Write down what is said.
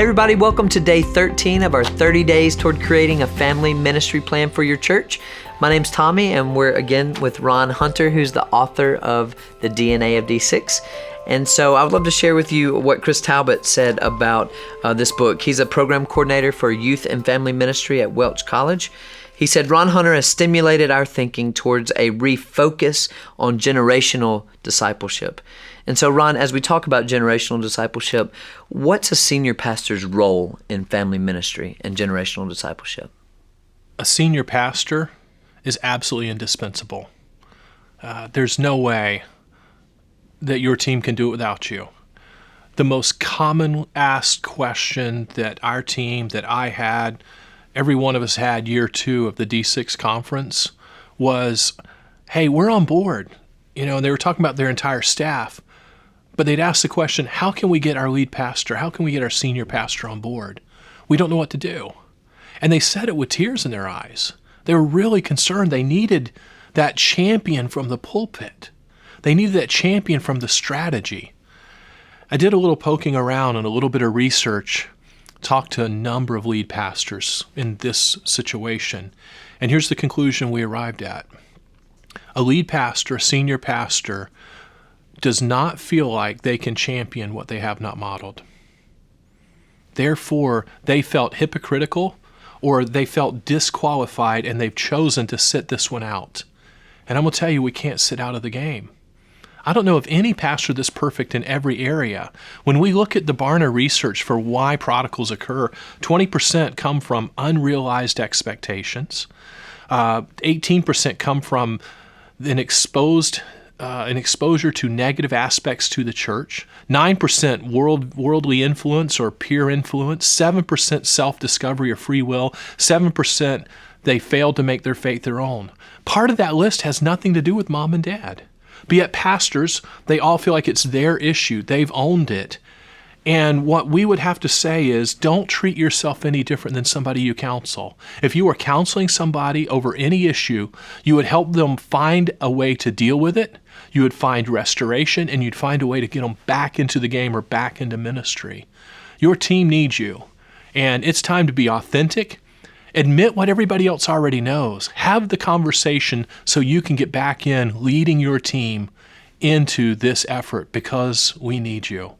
Hey everybody, welcome to day 13 of our 30 days toward creating a family ministry plan for your church. My name's Tommy, and we're again with Ron Hunter, who's the author of The DNA of D6. And so I would love to share with you what Chris Talbot said about this book. He's a program coordinator for youth and family ministry at Welch College. He said, Ron Hunter has stimulated our thinking towards a refocus on generational discipleship. And so, Ron, as we talk about generational discipleship, what's a senior pastor's role in family ministry and generational discipleship? A senior pastor is absolutely indispensable. There's no way that your team can do it without you. The most common asked question that our team, that I had, every one of us had year 2 of the D6 conference was, hey, we're on board. And they were talking about their entire staff, but they'd ask the question, how can we get our lead pastor, how can we get our senior pastor on board? We don't know what to do. And they said it with tears in their eyes. They were really concerned. They needed that champion from the pulpit. They needed that champion from the strategy. I did a little poking around and a little bit of research, talked to a number of lead pastors in this situation. And here's the conclusion we arrived at. A lead pastor, a senior pastor, does not feel like they can champion what they have not modeled. Therefore, they felt hypocritical or they felt disqualified, and they've chosen to sit this one out. And I'm going to tell you, we can't sit out of the game. I don't know of any pastor that's perfect in every area. When we look at the Barna research for why prodigals occur, 20% come from unrealized expectations. 18% come from an exposure to negative aspects to the church. 9% worldly influence or peer influence. 7% self-discovery or free will. 7% they failed to make their faith their own. Part of that list has nothing to do with mom and dad. But yet pastors, they all feel like it's their issue. They've owned it. And what we would have to say is, don't treat yourself any different than somebody you counsel. If you are counseling somebody over any issue, you would help them find a way to deal with it. You would find restoration, and you'd find a way to get them back into the game or back into ministry. Your team needs you. And it's time to be authentic. Admit what everybody else already knows. Have the conversation so you can get back in leading your team into this effort, because we need you.